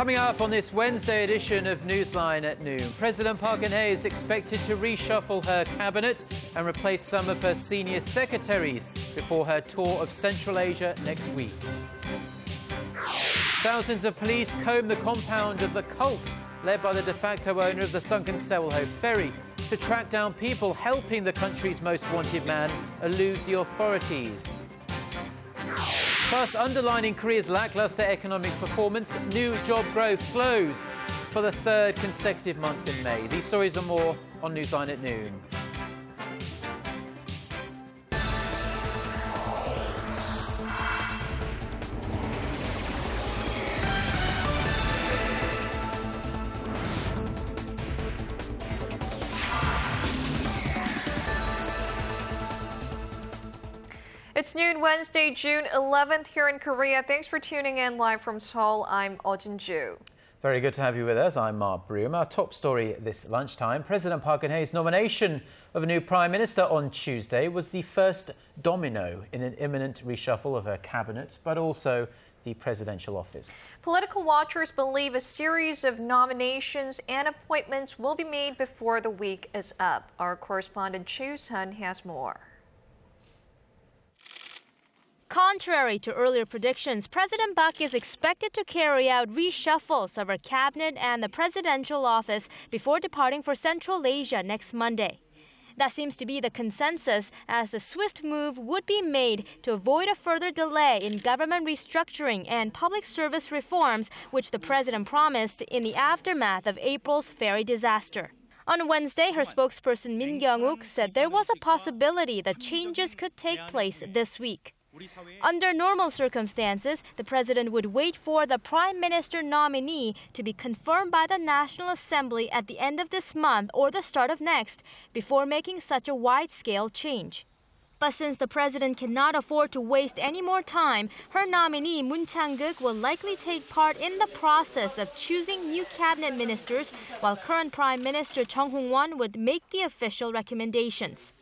Coming up on this Wednesday edition of Newsline at noon, President Park Geun-hye is expected to reshuffle her cabinet and replace some of her senior secretaries before her tour of Central Asia next week. Thousands of police comb the compound of the cult led by the de facto owner of the sunken Sewol-ho ferry to track down people helping the country's most wanted man elude the authorities. Plus, underlining Korea's lackluster economic performance, new job growth slows for the third consecutive month in May. These stories and more on Newsline at noon. It's noon Wednesday, June 11th here in Korea. Thanks for tuning in live from Seoul. I'm Ju. Very good to have you with us. I'm Mark Broom. Our top story this lunchtime. President Park Geun-hye's nomination of a new Prime Minister on Tuesday was the first domino in an imminent reshuffle of her cabinet, but also the presidential office. Political watchers believe a series of nominations and appointments will be made before the week is up. Our correspondent Choi You-sun has more. Contrary to earlier predictions, President Park is expected to carry out reshuffles of her cabinet and the presidential office before departing for Central Asia next Monday. That seems to be the consensus, as the swift move would be made to avoid a further delay in government restructuring and public service reforms, which the president promised in the aftermath of April's ferry disaster. On Wednesday, her spokesperson Min Kyung-wook said there was a possibility that changes could take place this week. Under normal circumstances, the president would wait for the prime minister nominee to be confirmed by the National Assembly at the end of this month or the start of next before making such a wide-scale change. But since the president cannot afford to waste any more time, her nominee Min Kyung-wook will likely take part in the process of choosing new cabinet ministers, while current Prime Minister Chung Hong-won would make the official recommendations.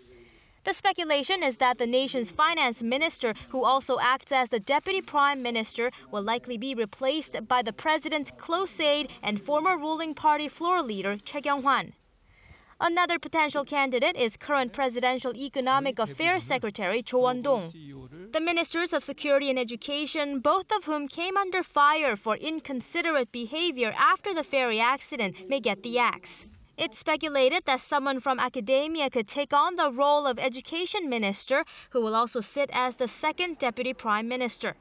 The speculation is that the nation's finance minister, who also acts as the deputy prime minister, will likely be replaced by the president's close aide and former ruling party floor leader Choi You-sun. Another potential candidate is current Presidential Economic Affairs Secretary Cho Won-dong. The ministers of Security and Education, both of whom came under fire for inconsiderate behavior after the ferry accident, may get the axe. It's speculated that someone from academia could take on the role of education minister, who will also sit as the second deputy prime minister.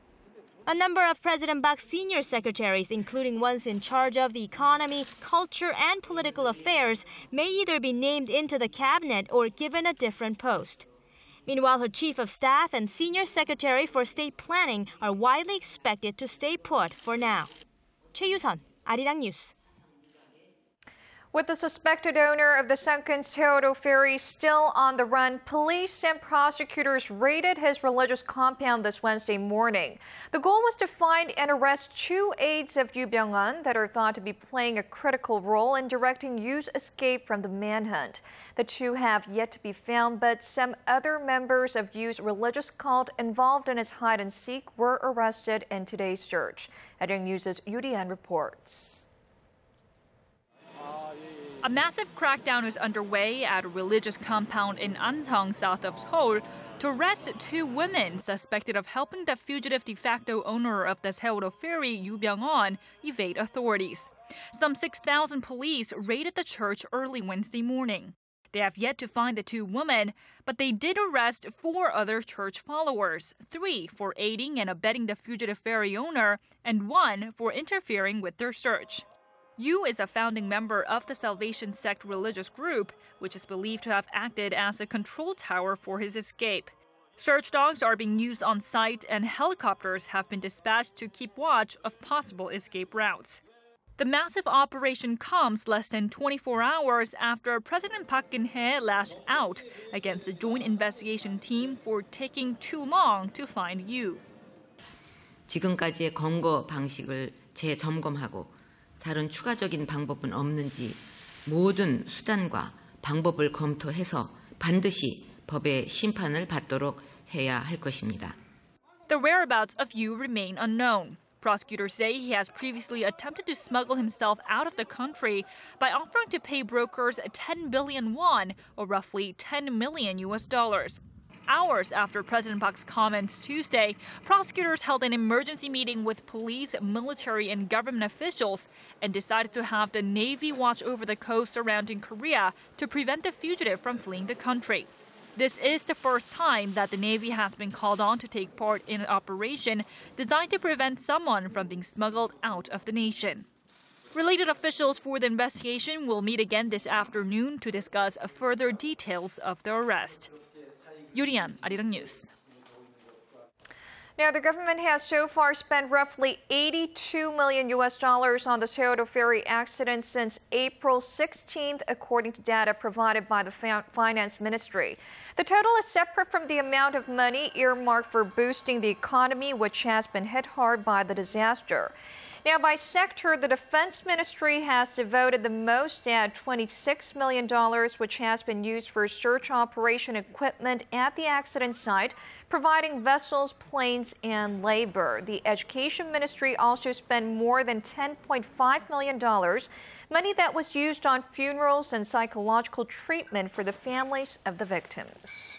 A number of President Park's senior secretaries, including ones in charge of the economy, culture, and political affairs, may either be named into the cabinet or given a different post. Meanwhile, her chief of staff and senior secretary for state planning are widely expected to stay put for now. Choi You-sun, Arirang News. With the suspected owner of the sunken Sewol-ho ferry still on the run, police and prosecutors raided his religious compound this Wednesday morning. The goal was to find and arrest two aides of Yoo Byung-hun that are thought to be playing a critical role in directing Yoo's escape from the manhunt. The two have yet to be found, but some other members of Yoo's religious cult involved in his hide-and-seek were arrested in today's search. Arirang News' Yoo Ri-an reports. A massive crackdown is underway at a religious compound in Arirang, south of Seoul, to arrest two women suspected of helping the fugitive de facto owner of the Sewol-ho ferry, Yoo Byung-hun, evade authorities. Some 6,000 police raided the church early Wednesday morning. They have yet to find the two women, but they did arrest 4 other church followers, 3 for aiding and abetting the fugitive ferry owner, and 1 for interfering with their search. Yoo is a founding member of the Salvation Sect religious group, which is believed to have acted as a control tower for his escape. Search dogs are being used on site, and helicopters have been dispatched to keep watch of possible escape routes. The massive operation comes less than 24 hours after President Park Geun-hye lashed out against the Joint Investigation Team for taking too long to find Yoo. 지금까지의 검거 방식을 재점검하고 다른 추가적인 방법은 없는지 모든 수단과 방법을 검토해서 반드시 법의 심판을 받도록 해야 할 것입니다. The whereabouts of Yoo remain unknown. Prosecutors say he has previously attempted to smuggle himself out of the country by offering to pay brokers 10 billion won, or roughly $10 million. Hours after President Park's comments Tuesday, prosecutors held an emergency meeting with police, military, and government officials and decided to have the Navy watch over the coast surrounding Korea to prevent the fugitive from fleeing the country. This is the first time that the Navy has been called on to take part in an operation designed to prevent someone from being smuggled out of the nation. Related officials for the investigation will meet again this afternoon to discuss further details of the arrest. Yurian, Arirang News. Now, the government has so far spent roughly $82 million on the Seoul ferry accident since April 16th, according to data provided by the Finance Ministry. The total is separate from the amount of money earmarked for boosting the economy, which has been hit hard by the disaster. Now, by sector, the Defense Ministry has devoted the most at $26 million, which has been used for search operation equipment at the accident site, providing vessels, planes, and labor. The Education Ministry also spent more than $10.5 million, money that was used on funerals and psychological treatment for the families of the victims.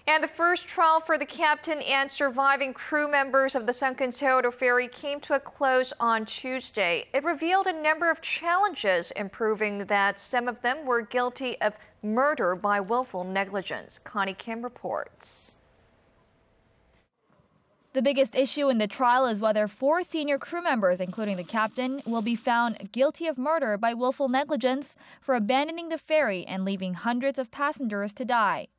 And the first trial for the captain and surviving crew members of the sunken Seoul ferry came to a close on Tuesday. It revealed a number of challenges, proving that some of them were guilty of murder by willful negligence. Connie Kim reports. The biggest issue in the trial is whether 4 senior crew members, including the captain, will be found guilty of murder by willful negligence for abandoning the ferry and leaving hundreds of passengers to die.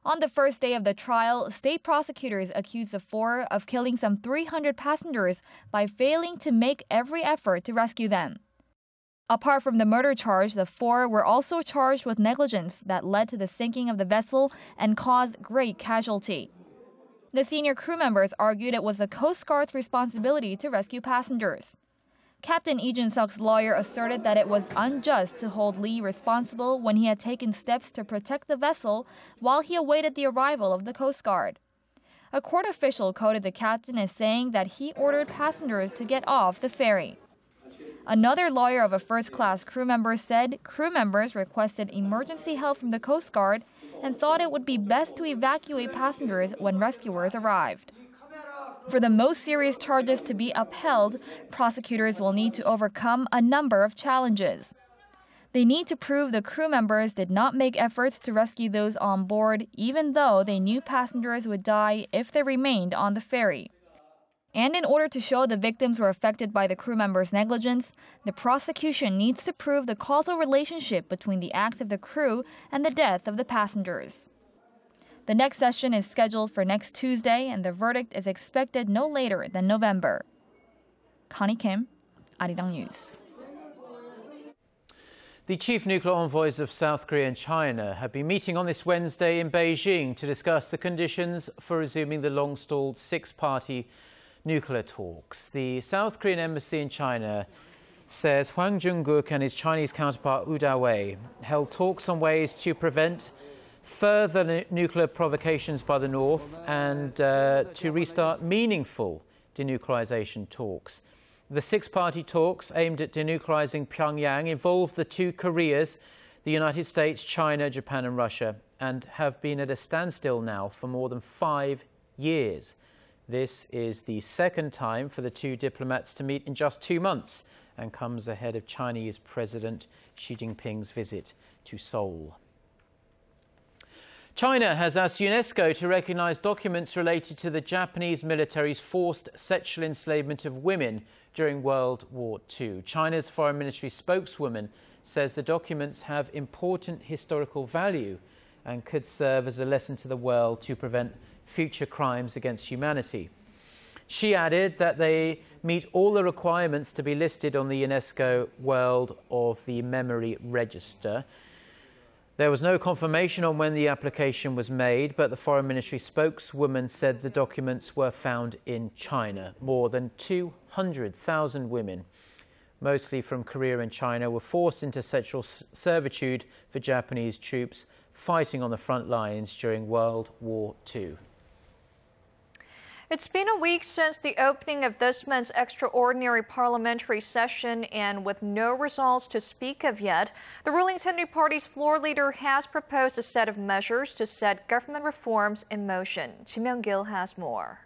On the first day of the trial, state prosecutors accused the 4 of killing some 300 passengers by failing to make every effort to rescue them. Apart from the murder charge, the 4 were also charged with negligence that led to the sinking of the vessel and caused great casualty. The senior crew members argued it was the Coast Guard's responsibility to rescue passengers. Captain Lee Jun-suk's lawyer asserted that it was unjust to hold Lee responsible when he had taken steps to protect the vessel while he awaited the arrival of the Coast Guard. A court official quoted the captain as saying that he ordered passengers to get off the ferry. Another lawyer of a first-class crew member said crew members requested emergency help from the Coast Guard and thought it would be best to evacuate passengers when rescuers arrived. For the most serious charges to be upheld, prosecutors will need to overcome a number of challenges. They need to prove the crew members did not make efforts to rescue those on board, even though they knew passengers would die if they remained on the ferry. And in order to show the victims were affected by the crew members' negligence, the prosecution needs to prove the causal relationship between the acts of the crew and the death of the passengers. The next session is scheduled for next Tuesday, and the verdict is expected no later than November. Connie Kim, Arirang News. The chief nuclear envoys of South Korea and China have been meeting on this Wednesday in Beijing to discuss the conditions for resuming the long-stalled 6-party nuclear talks. The South Korean embassy in China says Park Geun-hye and his Chinese counterpart WWII held talks on ways to prevent further nuclear provocations by the North and to restart meaningful denuclearization talks. The 6-party talks aimed at denuclearizing Pyongyang involve the 2 Koreas, the United States, China, Japan and Russia, and have been at a standstill now for more than 5 years. This is the second time for the 2 diplomats to meet in just 2 months and comes ahead of Chinese President Xi Jinping's visit to Seoul. China has asked UNESCO to recognize documents related to the Japanese military's forced sexual enslavement of women during World War II. China's Foreign Ministry spokeswoman says the documents have important historical value and could serve as a lesson to the world to prevent future crimes against humanity. She added that they meet all the requirements to be listed on the UNESCO World of the Memory Register. There was no confirmation on when the application was made, but the Foreign Ministry spokeswoman said the documents were found in China. More than 200,000 women, mostly from Korea and China, were forced into sexual servitude for Japanese troops fighting on the front lines during World War II. It's been a week since the opening of this month's extraordinary parliamentary session, and with no results to speak of yet, the ruling Saenuri Party's floor leader has proposed a set of measures to set government reforms in motion. Kim Myung-gil has more.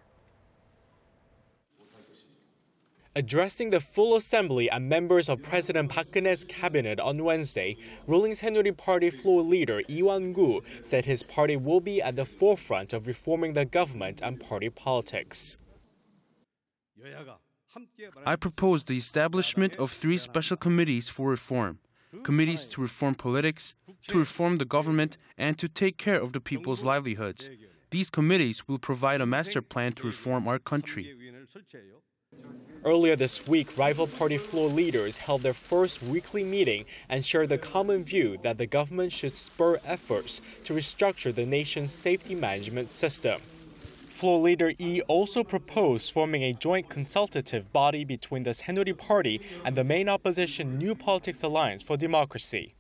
Addressing the full assembly and members of President Park Geun-hye's cabinet on Wednesday, ruling Saenuri Party floor leader Lee Won-gu said his party will be at the forefront of reforming the government and party politics. I propose the establishment of 3 special committees for reform. Committees to reform politics, to reform the government, and to take care of the people's livelihoods. These committees will provide a master plan to reform our country. Earlier this week, rival party floor leaders held their first weekly meeting and shared the common view that the government should spur efforts to restructure the nation's safety management system. Floor leader Lee also proposed forming a joint consultative body between the Saenuri Party and the main opposition New Politics Alliance for Democracy.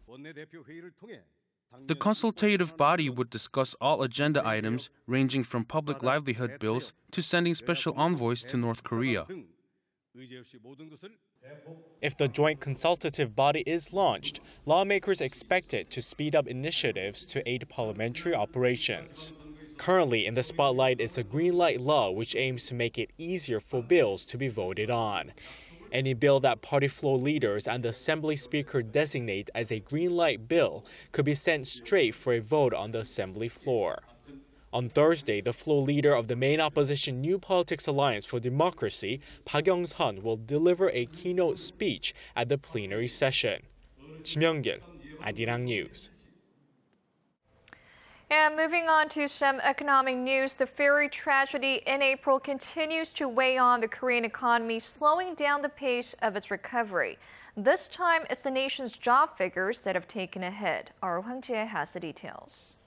The consultative body would discuss all agenda items, ranging from public livelihood bills to sending special envoys to North Korea. If the joint consultative body is launched, lawmakers expect it to speed up initiatives to aid parliamentary operations. Currently in the spotlight is the Green Light Law, which aims to make it easier for bills to be voted on. Any bill that party floor leaders and the Assembly Speaker designate as a green light bill could be sent straight for a vote on the Assembly floor. On Thursday, the floor leader of the main opposition New Politics Alliance for Democracy, Park Geun-hye, will deliver a keynote speech at the plenary session. Kim Myung-gil, Arirang News. And moving on to some economic news, the ferry tragedy in April continues to weigh on the Korean economy, slowing down the pace of its recovery. This time, it's the nation's job figures that have taken a hit. Our Hwang-jae has the details.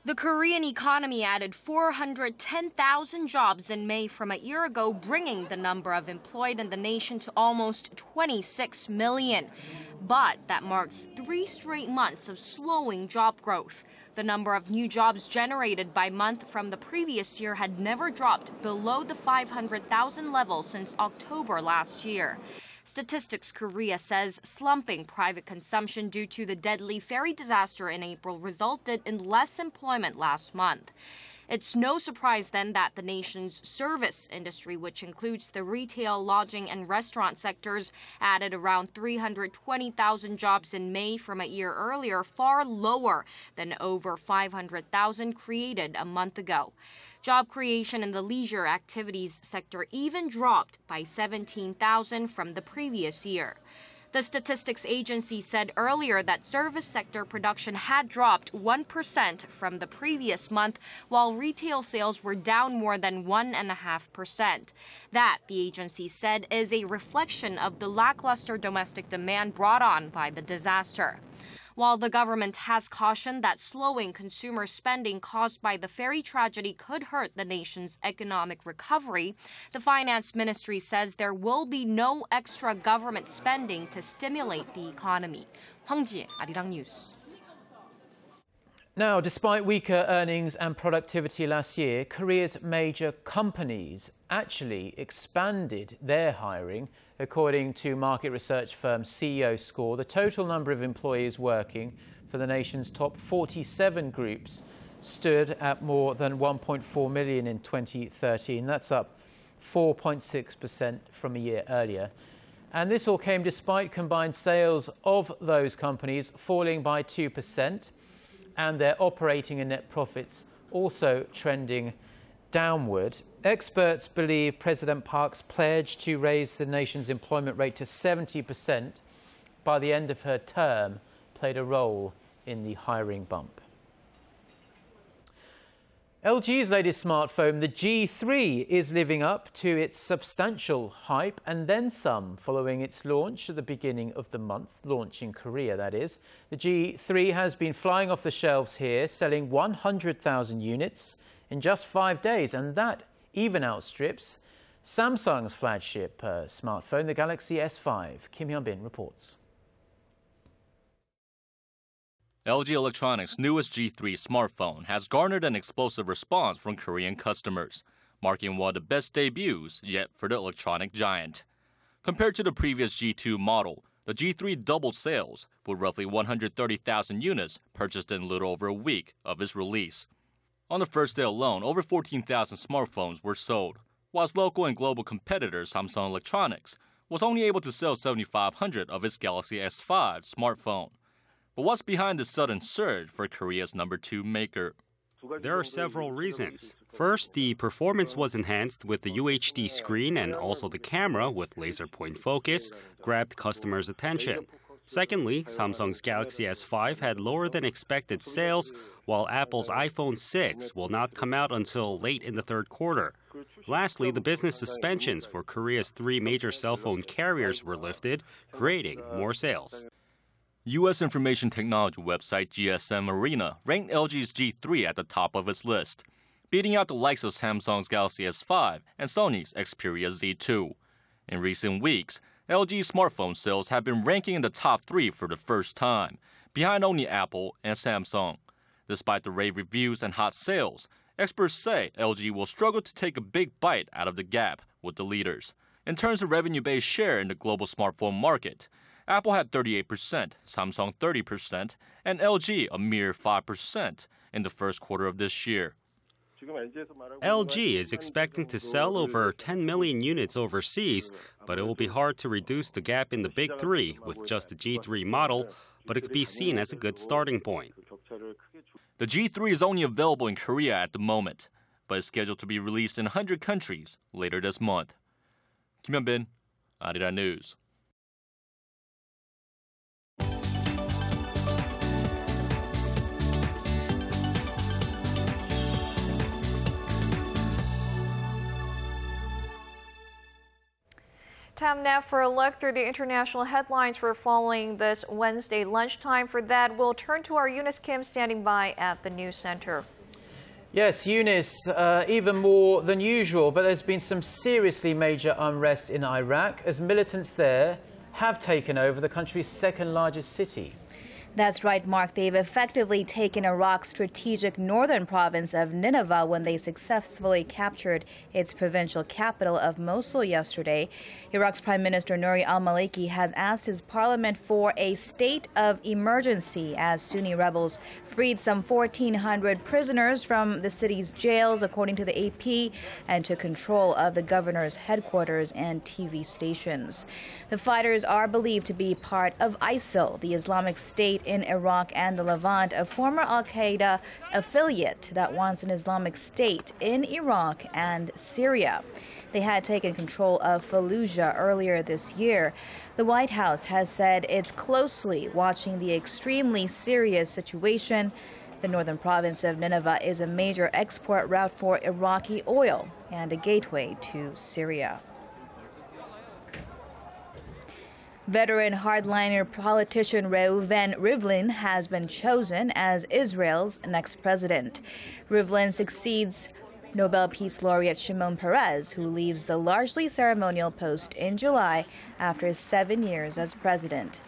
The Korean economy added 410,000 jobs in May from a year ago, bringing the number of employed in the nation to almost 26 million. But that marks 3 straight months of slowing job growth. The number of new jobs generated by month from the previous year had never dropped below the 500,000 level since October last year. Statistics Korea says slumping private consumption due to the deadly ferry disaster in April resulted in less employment last month. It's no surprise then that the nation's service industry, which includes the retail, lodging, and restaurant sectors, added around 320,000 jobs in May from a year earlier, far lower than over 500,000 created a month ago. Job creation in the leisure activities sector even dropped by 17,000 from the previous year. The statistics agency said earlier that service sector production had dropped 1% from the previous month, while retail sales were down more than 1.5%. That, the agency said, is a reflection of the lackluster domestic demand brought on by the disaster. While the government has cautioned that slowing consumer spending caused by the ferry tragedy could hurt the nation's economic recovery, the finance ministry says there will be no extra government spending to stimulate the economy. Hwang Ji, Arirang News. Now, despite weaker earnings and productivity last year, Korea's major companies actually expanded their hiring. According to market research firm CEO Score, the total number of employees working for the nation's top 47 groups stood at more than 1.4 million in 2013. That's up 4.6% from a year earlier. And this all came despite combined sales of those companies falling by 2%. And their operating and net profits also trending downward. Experts believe President Park's pledge to raise the nation's employment rate to 70% by the end of her term played a role in the hiring bump. LG's latest smartphone, the G3, is living up to its substantial hype and then some following its launch at the beginning of the month, launch in Korea, that is. The G3 has been flying off the shelves here, selling 100,000 units in just 5 days, and that even outstrips Samsung's flagship smartphone, the Galaxy S5. Kim Hyun-bin reports. LG Electronics' newest G3 smartphone has garnered an explosive response from Korean customers, marking one of the best debuts yet for the electronic giant. Compared to the previous G2 model, the G3 doubled sales, with roughly 130,000 units purchased in a little over a week of its release. On the first day alone, over 14,000 smartphones were sold, whilst local and global competitor Samsung Electronics was only able to sell 7,500 of its Galaxy S5 smartphone. But what's behind this sudden surge for Korea's #2 maker? There are several reasons. First, the performance was enhanced with the UHD screen, and also the camera with laser point focus grabbed customers' attention. Secondly, Samsung's Galaxy S5 had lower than expected sales, while Apple's iPhone 6 will not come out until late in the third quarter. Lastly, the business suspensions for Korea's 3 major cell phone carriers were lifted, creating more sales. U.S. information technology website GSM Arena ranked LG's G3 at the top of its list, beating out the likes of Samsung's Galaxy S5 and Sony's Xperia Z2. In recent weeks, LG smartphone sales have been ranking in the top 3 for the first time, behind only Apple and Samsung. Despite the rave reviews and hot sales, experts say LG will struggle to take a big bite out of the gap with the leaders. In terms of revenue-based share in the global smartphone market, Apple had 38%, Samsung 30%, and LG a mere 5% in the first quarter of this year. LG is expecting to sell over 10 million units overseas, but it will be hard to reduce the gap in the big 3 with just the G3 model, but it could be seen as a good starting point. The G3 is only available in Korea at the moment, but is scheduled to be released in 100 countries later this month. Kim Hyun-bin, Arirang News. Time now for a look through the international headlines for following this Wednesday lunchtime. For that, we'll turn to our Eunice Kim standing by at the news center. Yes, Eunice, even more than usual, but there's been some seriously major unrest in Iraq as militants there have taken over the country's second largest city. That's right, Mark. They've effectively taken Iraq's strategic northern province of Nineveh when they successfully captured its provincial capital of Mosul yesterday. Iraq's Prime Minister Nouri al-Maliki has asked his parliament for a state of emergency as Sunni rebels freed some 1,400 prisoners from the city's jails, according to the AP, and took control of the governor's headquarters and TV stations. The fighters are believed to be part of ISIL, the Islamic State in Iraq and the Levant, a former al-Qaeda affiliate that wants an Islamic State in Iraq and Syria. They had taken control of Fallujah earlier this year. The White House has said it's closely watching the extremely serious situation. The northern province of Nineveh is a major export route for Iraqi oil and a gateway to Syria. Veteran hardliner politician Reuven Rivlin has been chosen as Israel's next president. Rivlin succeeds Nobel Peace Laureate Shimon Peres, who leaves the largely ceremonial post in July after 7 years as president.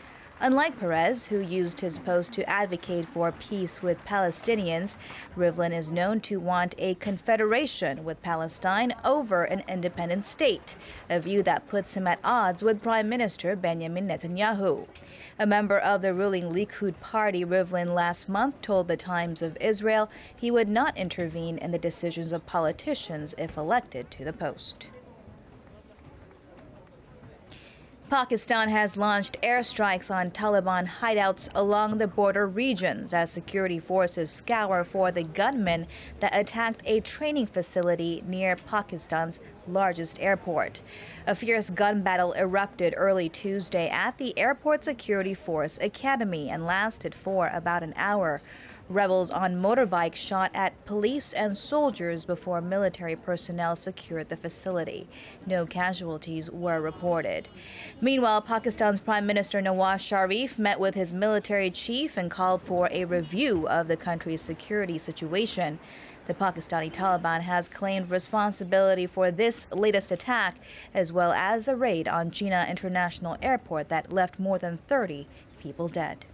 Unlike Peres, who used his post to advocate for peace with Palestinians, Rivlin is known to want a confederation with Palestine over an independent state, a view that puts him at odds with Prime Minister Benjamin Netanyahu. A member of the ruling Likud party, Rivlin, last month told the Times of Israel he would not intervene in the decisions of politicians if elected to the post. Pakistan has launched airstrikes on Taliban hideouts along the border regions as security forces scour for the gunmen that attacked a training facility near Pakistan's largest airport. A fierce gun battle erupted early Tuesday at the Airport Security Force Academy and lasted for about an hour. Rebels on motorbikes shot at police and soldiers before military personnel secured the facility. No casualties were reported. Meanwhile, Pakistan's Prime Minister Nawaz Sharif met with his military chief and called for a review of the country's security situation. The Pakistani Taliban has claimed responsibility for this latest attack, as well as the raid on Jinnah International Airport that left more than 30 people dead.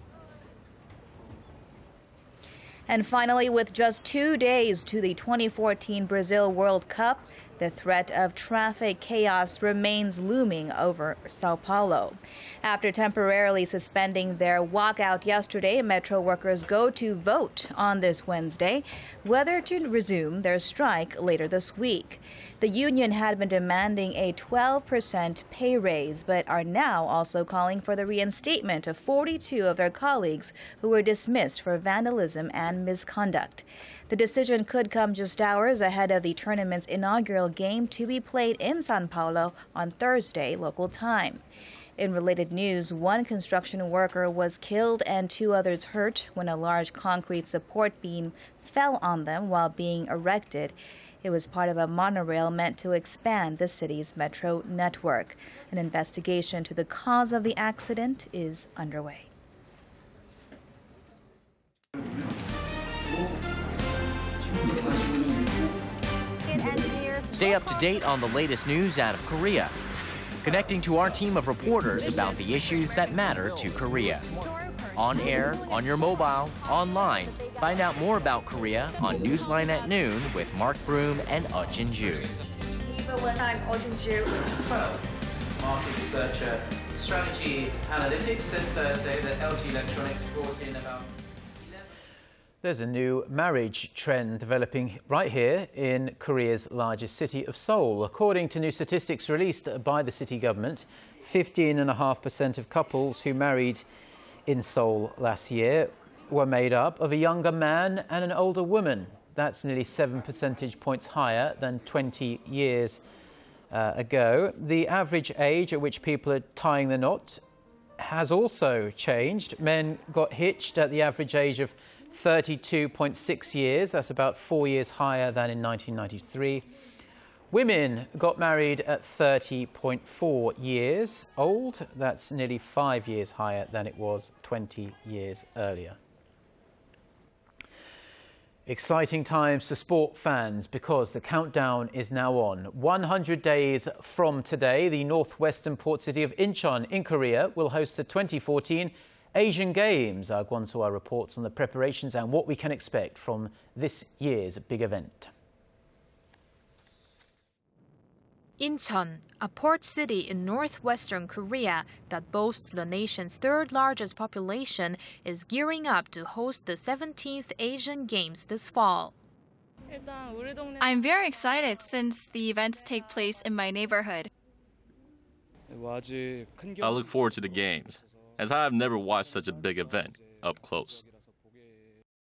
And finally, with just 2 days to the 2014 Brazil World Cup, the threat of traffic chaos remains looming over Sao Paulo. After temporarily suspending their walkout yesterday, metro workers go to vote on this Wednesday whether to resume their strike later this week. The union had been demanding a 12% pay raise, but are now also calling for the reinstatement of 42 of their colleagues who were dismissed for vandalism and misconduct. The decision could come just hours ahead of the tournament's inaugural game to be played in São Paulo on Thursday, local time. In related news, one construction worker was killed and 2 others hurt when a large concrete support beam fell on them while being erected. It was part of a monorail meant to expand the city's metro network. An investigation to the cause of the accident is underway. Stay up to date on the latest news out of Korea. Connecting to our team of reporters about the issues that matter to Korea. On air, on your mobile, online. Find out more about Korea on Newsline at noon with Mark Broom and Jin-ju. I'm Jin-ju with Market researcher, strategy analytics said Thursday that LG Electronics brought in about... There's a new marriage trend developing right here in Korea's largest city of Seoul. According to new statistics released by the city government, 15.5% of couples who married in Seoul last year were made up of a younger man and an older woman. That's nearly 7 percentage points higher than 20 years ago. The average age at which people are tying the knot has also changed. Men got hitched at the average age of 32.6 years. That's about 4 years higher than in 1993. Women got married at 30.4 years old. That's nearly 5 years higher than it was 20 years earlier. Exciting times for sport fans because the countdown is now on. 100 days from today, the northwestern port city of Incheon in Korea will host the 2014 Asian Games. Our Kwon-soa reports on the preparations and what we can expect from this year's big event. Incheon, a port city in northwestern Korea that boasts the nation's 3rd largest population, is gearing up to host the 17th Asian Games this fall. I'm very excited since the events take place in my neighborhood. I look forward to the games, as I have never watched such a big event up close.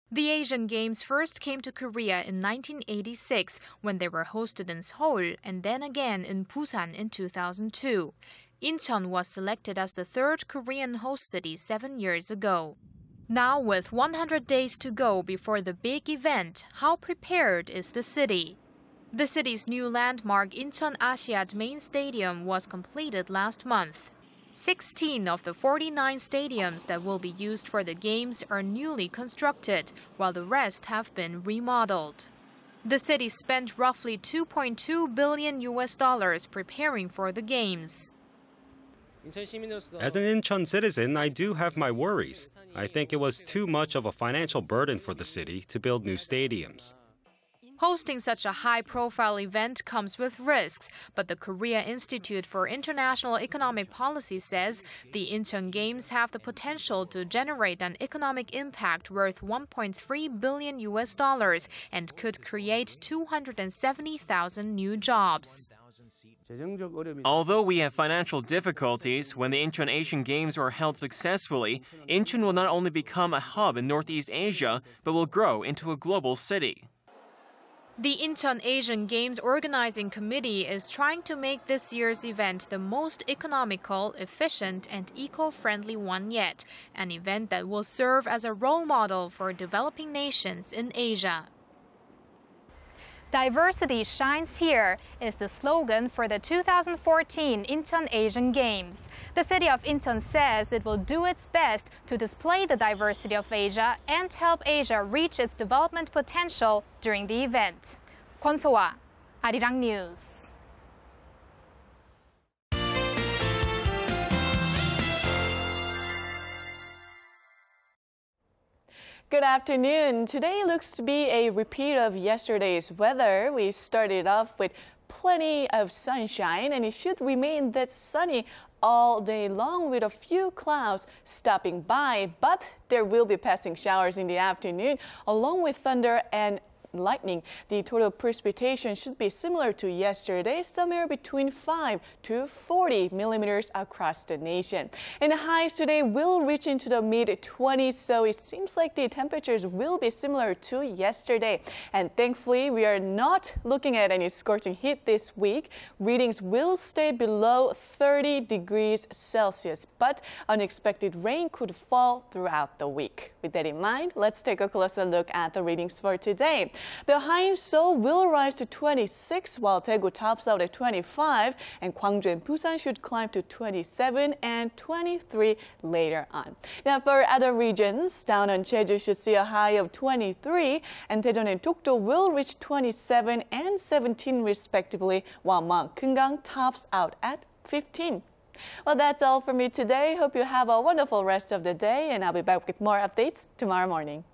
The Asian Games first came to Korea in 1986 when they were hosted in Seoul and then again in Busan in 2002. Incheon was selected as the 3rd Korean host city 7 years ago. Now, with 100 days to go before the big event, how prepared is the city? The city's new landmark Incheon Asiad Main Stadium was completed last month. 16 of the 49 stadiums that will be used for the games are newly constructed, while the rest have been remodeled. The city spent roughly $2.2 billion preparing for the games. As an Incheon citizen, I do have my worries. I think it was too much of a financial burden for the city to build new stadiums. Hosting such a high-profile event comes with risks, but the Korea Institute for International Economic Policy says the Incheon Games have the potential to generate an economic impact worth $1.3 billion and could create 270,000 new jobs. Although we have financial difficulties, when the Incheon Asian Games are held successfully, Incheon will not only become a hub in Northeast Asia, but will grow into a global city. The Incheon Asian Games Organizing Committee is trying to make this year's event the most economical, efficient, and eco-friendly one yet, an event that will serve as a role model for developing nations in Asia. Diversity shines here is the slogan for the 2014 Incheon Asian Games. The city of Incheon says it will do its best to display the diversity of Asia and help Asia reach its development potential during the event. Kwon-soa, Arirang News. Good afternoon. Today looks to be a repeat of yesterday's weather. We started off with plenty of sunshine, and it should remain this sunny all day long with a few clouds stopping by, but there will be passing showers in the afternoon along with thunder and lightning. The total precipitation should be similar to yesterday, somewhere between 5 to 40 millimeters across the nation. And the highs today will reach into the mid-20s, so it seems like the temperatures will be similar to yesterday. And thankfully, we are not looking at any scorching heat this week. Readings will stay below 30 degrees Celsius, but unexpected rain could fall throughout the week. With that in mind, let's take a closer look at the readings for today. The high in Seoul will rise to 26, while Daegu tops out at 25, and Gwangju and Busan should climb to 27 and 23 later on. Now, for other regions, down on Jeju should see a high of 23, and Daejeon and Dokdo will reach 27 and 17 respectively, while Mount Keungang tops out at 15. Well, that's all for me today. Hope you have a wonderful rest of the day, and I'll be back with more updates tomorrow morning.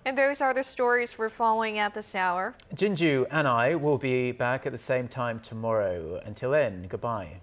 And those are the stories we're following at this hour. Jinju and I will be back at the same time tomorrow. Until then, goodbye.